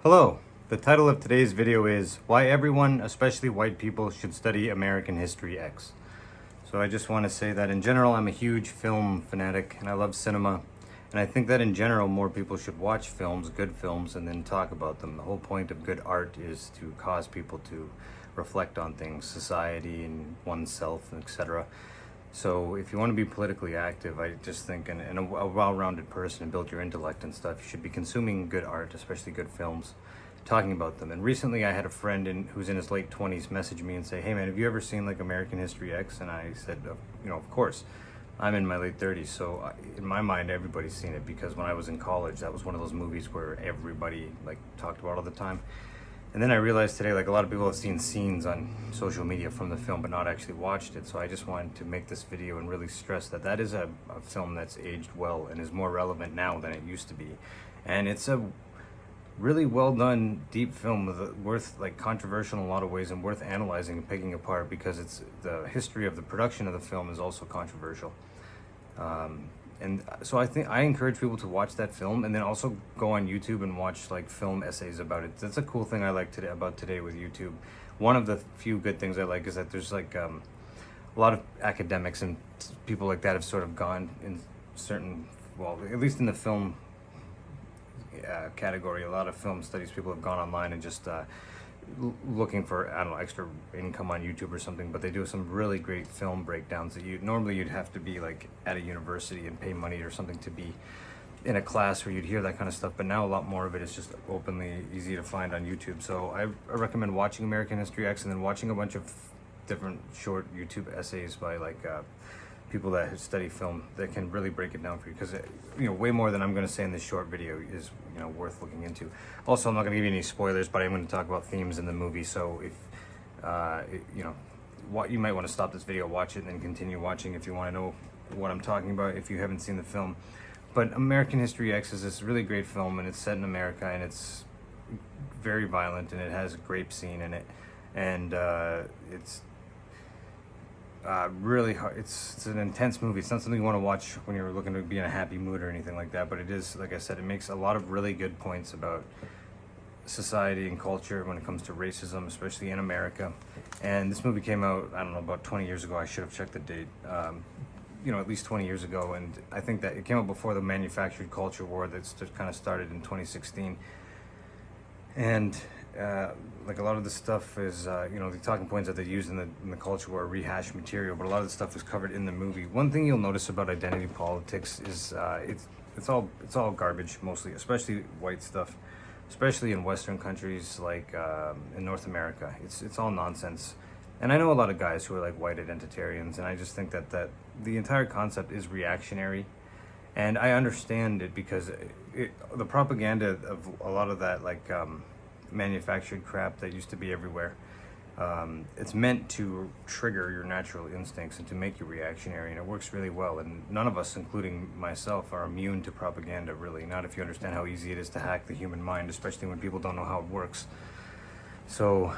Hello, the title of today's video is Why Everyone, Especially White People, Should Study American History X. So I just want to say that in general I'm a huge film fanatic and I love cinema, and I think that in general more people should watch films, good films, and then talk about them. The whole point of good art is to cause people to reflect on things, society and oneself, etc. So if you want to be politically active, I just think, and a well-rounded person and build your intellect and stuff, you should be consuming good art, especially good films, talking about them. And recently I had a friend who's in his late 20s message me and say, hey man, have you ever seen like American History X? And I said, of course. I'm in my late 30s, so in my mind everybody's seen it, because when I was in college that was one of those movies where everybody like talked about all the time. And then I realized today, like, a lot of people have seen scenes on social media from the film but not actually watched it. So I just wanted to make this video and really stress that that is a film that's aged well and is more relevant now than it used to be. And it's a really well done, deep film worth, like, controversial in a lot of ways and worth analyzing and picking apart, because it's the history of the production of the film is also controversial. And so I encourage people to watch that film and then also go on YouTube and watch like film essays about it. That's a cool thing I like today with YouTube. One of the few good things I like is that there's like a lot of academics and people like that have sort of gone in certain, well, at least in the film category, a lot of film studies people have gone online and just looking for, I don't know, extra income on YouTube or something, but they do some really great film breakdowns that you'd have to be like at a university and pay money or something to be in a class where you'd hear that kind of stuff. But now a lot more of it is just openly easy to find on YouTube. So I recommend watching American History X and then watching a bunch of different short YouTube essays by like people that study film that can really break it down for you, because way more than I'm going to say in this short video is worth looking into. Also, I'm not going to give you any spoilers, but I'm going to talk about themes in the movie. So if you might want to stop this video, watch it, and then continue watching if you want to know what I'm talking about if you haven't seen the film. But American History X is this really great film, and it's set in America, and it's very violent, and it has a grape scene in it, and it's really hard. It's an intense movie. It's not something you want to watch when you're looking to be in a happy mood or anything like that, but it is, like I said, it makes a lot of really good points about society and culture when it comes to racism, especially in America. And this movie came out, I don't know, about 20 years ago. I should have checked the date. At least 20 years ago, and I think that it came out before the manufactured culture war that's just kind of started in 2016. And like a lot of the stuff is, the talking points that they use in the culture war are rehashed material, but a lot of the stuff is covered in the movie. One thing you'll notice about identity politics is it's all garbage mostly, especially white stuff, especially in Western countries like in North America. It's all nonsense. And I know a lot of guys who are like white identitarians, and I just think that the entire concept is reactionary. And I understand it because the propaganda of a lot of that, like manufactured crap that used to be everywhere, it's meant to trigger your natural instincts and to make you reactionary, and it works really well. And none of us, including myself, are immune to propaganda, really. Not if you understand how easy it is to hack the human mind, especially when people don't know how it works. So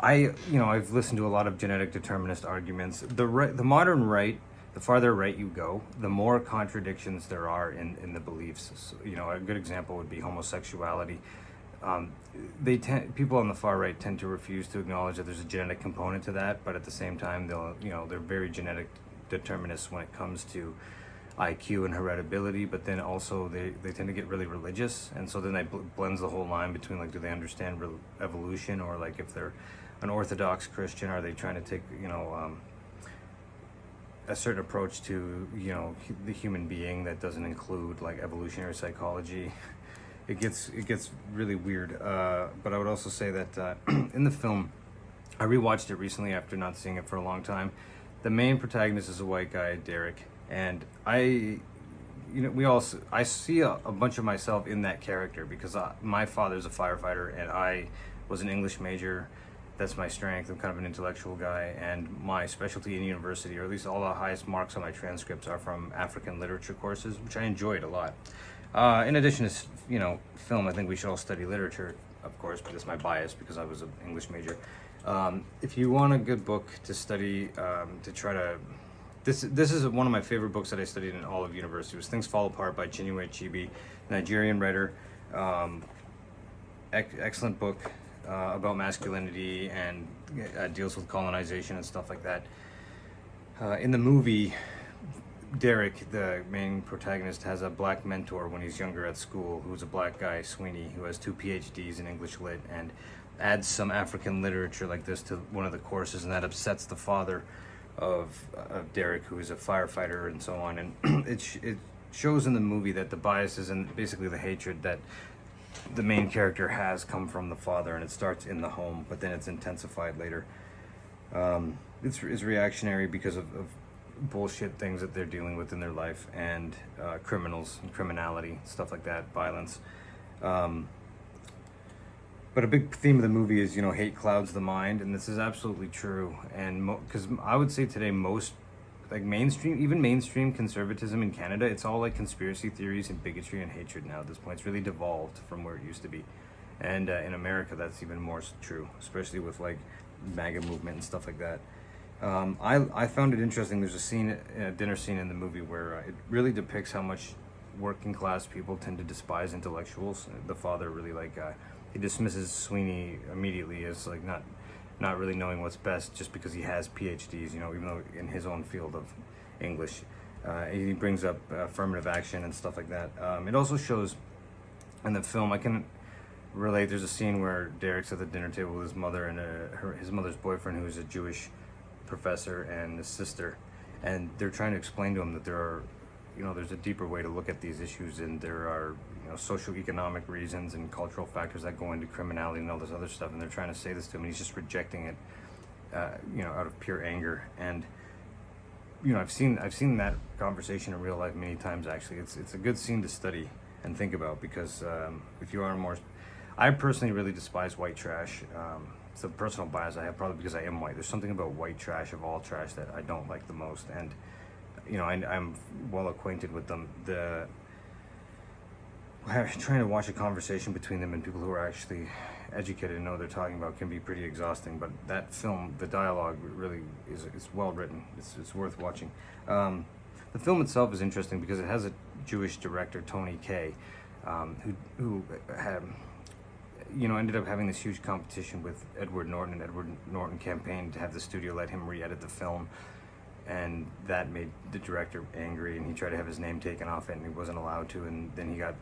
I've listened to a lot of genetic determinist arguments. The modern right, the farther right you go, the more contradictions there are in the beliefs. So, a good example would be homosexuality. People on the far right tend to refuse to acknowledge that there's a genetic component to that, but at the same time, they're very genetic determinists when it comes to IQ and heritability. But then also they tend to get really religious, and so then that blends the whole line between, like, do they understand evolution, or like if they're an Orthodox Christian, are they trying to take a certain approach to the human being that doesn't include like evolutionary psychology. It gets really weird. But I would also say that in the film, I rewatched it recently after not seeing it for a long time. The main protagonist is a white guy, Derek, and I see a bunch of myself in that character, because my father's a firefighter and I was an English major. That's my strength. I'm kind of an intellectual guy, and my specialty in university, or at least all the highest marks on my transcripts, are from African literature courses, which I enjoyed a lot. In addition to film, I think we should all study literature, of course, but it's my bias because I was an English major. If you want a good book to study, to try to, this is one of my favorite books that I studied in all of university. It was Things Fall Apart by Chinua Achebe, Nigerian writer. excellent book about masculinity and deals with colonization and stuff like that. In the movie, Derek, the main protagonist, has a black mentor when he's younger at school, who's a black guy, Sweeney, who has 2 PhDs in English Lit, and adds some African literature like this to one of the courses, and that upsets the father of Derek, who is a firefighter and so on. And it shows in the movie that the biases and basically the hatred that the main character has come from the father, and it starts in the home, but then it's intensified later. It's reactionary because of bullshit things that they're dealing with in their life, and criminals and criminality, stuff like that, violence. But a big theme of the movie is, hate clouds the mind, and this is absolutely true. And because I would say today most, like even mainstream conservatism in Canada, it's all like conspiracy theories and bigotry and hatred now at this point. It's really devolved from where it used to be. And in America, that's even more true, especially with like MAGA movement and stuff like that. I found it interesting. There's a scene, a dinner scene in the movie where it really depicts how much working class people tend to despise intellectuals. The father really he dismisses Sweeney immediately as like not really knowing what's best just because he has PhDs, even though in his own field of English. He brings up affirmative action and stuff like that. It also shows in the film, I can relate, there's a scene where Derek's at the dinner table with his mother and his mother's boyfriend, who's a Jewish professor, and his sister, and they're trying to explain to him that there are, there's a deeper way to look at these issues, and there are, socioeconomic reasons and cultural factors that go into criminality and all this other stuff, and they're trying to say this to him, and he's just rejecting it, out of pure anger. And I've seen that conversation in real life many times. Actually, it's a good scene to study and think about, because if you are more, I personally really despise white trash. It's a personal bias I have, probably because I am white. There's something about white trash, of all trash, that I don't like the most, and I'm well acquainted with them. Trying to watch a conversation between them and people who are actually educated and know what they're talking about can be pretty exhausting. But that film, the dialogue really is well written. It's worth watching. The film itself is interesting because it has a Jewish director, Tony Kaye, who had, ended up having this huge competition with Edward Norton, and Edward Norton campaigned to have the studio let him re-edit the film, and that made the director angry, and he tried to have his name taken off it, and he wasn't allowed to, and then he got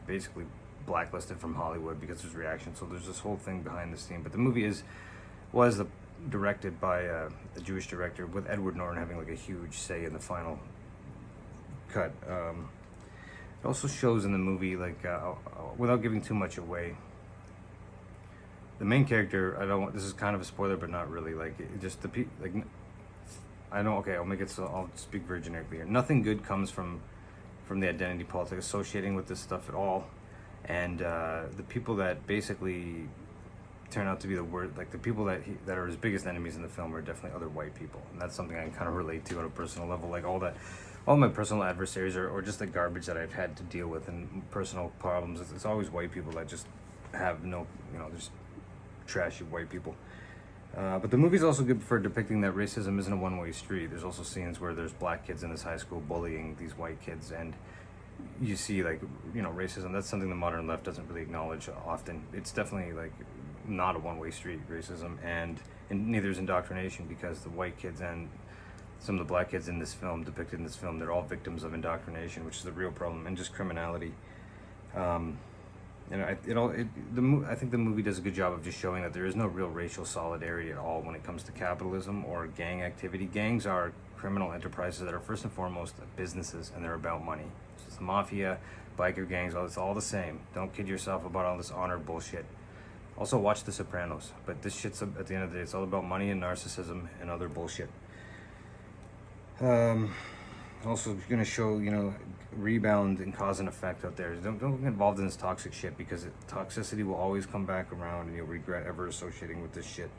basically blacklisted from Hollywood because of his reaction. So there's this whole thing behind the scene, but the movie was directed by a Jewish director, with Edward Norton having like a huge say in the final cut. It also shows in the movie, without giving too much away, the main character, this is kind of a spoiler, but not really, I'll make it so I'll speak very generically here. Nothing good comes from the identity politics associating with this stuff at all. And the people that basically turn out to be the worst, the people that are his biggest enemies in the film, are definitely other white people. And that's something I can kind of relate to on a personal level. All my personal adversaries or just the garbage that I've had to deal with and personal problems, it's always white people that just have just trashy white people. But the movie's also good for depicting that racism isn't a one-way street. There's also scenes where there's black kids in this high school bullying these white kids, and you see racism. That's something the modern left doesn't really acknowledge often. It's definitely not a one-way street, racism, and neither is indoctrination, because the white kids and some of the black kids in this film, depicted in this film, they're all victims of indoctrination, which is a real problem, and just criminality. I think the movie does a good job of just showing that there is no real racial solidarity at all when it comes to capitalism or gang activity. Gangs are criminal enterprises that are first and foremost businesses, and they're about money. So it's the mafia, biker gangs, it's all the same. Don't kid yourself about all this honor bullshit. Also watch The Sopranos, but this shit's, at the end of the day, it's all about money and narcissism and other bullshit. Also going to show, rebound and cause and effect out there. Don't get involved in this toxic shit, because toxicity will always come back around, and you'll regret ever associating with this shit.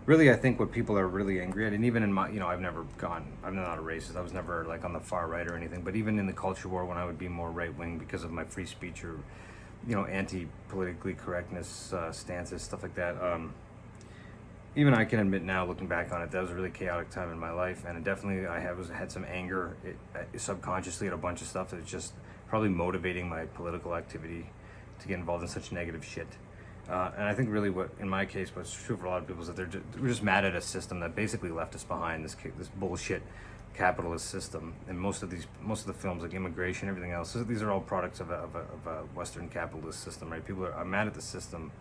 Really, I think what people are really angry at, and even in my, I'm not a racist. I was never on the far right or anything, but even in the culture war, when I would be more right wing because of my free speech or, anti-politically correctness stances, stuff like that. Even I can admit now, looking back on it, that was a really chaotic time in my life, and it definitely, I had some anger subconsciously at a bunch of stuff that just probably motivating my political activity to get involved in such negative shit. And I think really what, in my case, what's true for a lot of people is that we're just mad at a system that basically left us behind, this bullshit capitalist system. And most of the films, like immigration, everything else, these are all products of a Western capitalist system, right? People are mad at the system,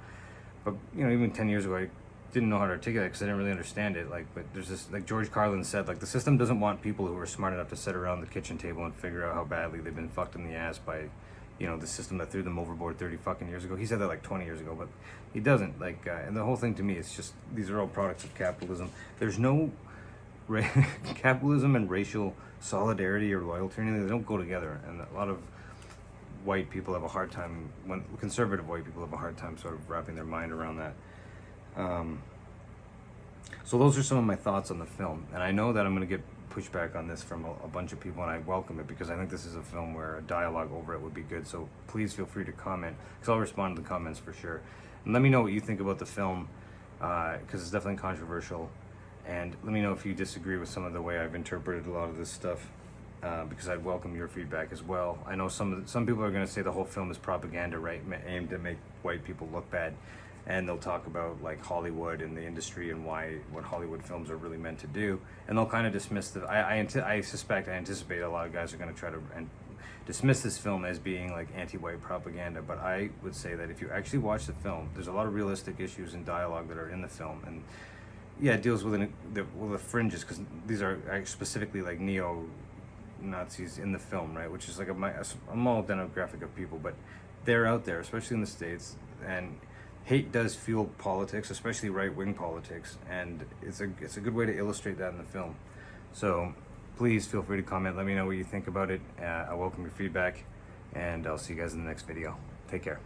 but even 10 years ago, I didn't know how to articulate it because I didn't really understand it. But there's this, like George Carlin said, the system doesn't want people who are smart enough to sit around the kitchen table and figure out how badly they've been fucked in the ass by the system that threw them overboard 30 fucking years ago. He said that like 20 years ago, but he doesn't. And the whole thing to me, it's just, these are all products of capitalism. There's no capitalism and racial solidarity or loyalty or anything. They don't go together. And a lot of white people have a hard time, conservative white people have a hard time sort of wrapping their mind around that. So those are some of my thoughts on the film. And I know that I'm going to get pushback on this from a bunch of people, and I welcome it because I think this is a film where a dialogue over it would be good. So please feel free to comment, because I'll respond to the comments for sure. And let me know what you think about the film, because it's definitely controversial. And let me know if you disagree with some of the way I've interpreted a lot of this stuff, because I'd welcome your feedback as well. I know some people are going to say the whole film is propaganda, right, aimed to make white people look bad. And they'll talk about like Hollywood and the industry and what Hollywood films are really meant to do, and they'll kind of dismiss I anticipate a lot of guys are going to try to dismiss this film as being like anti-white propaganda. But I would say that if you actually watch the film, there's a lot of realistic issues and dialogue that are in the film, and yeah, it deals with the fringes, because these are specifically like neo-Nazis in the film, right? Which is like a small demographic of people, but they're out there, especially in the States, and hate does fuel politics, especially right-wing politics, and it's a good way to illustrate that in the film. So please feel free to comment. Let me know what you think about it. I welcome your feedback, and I'll see you guys in the next video. Take care.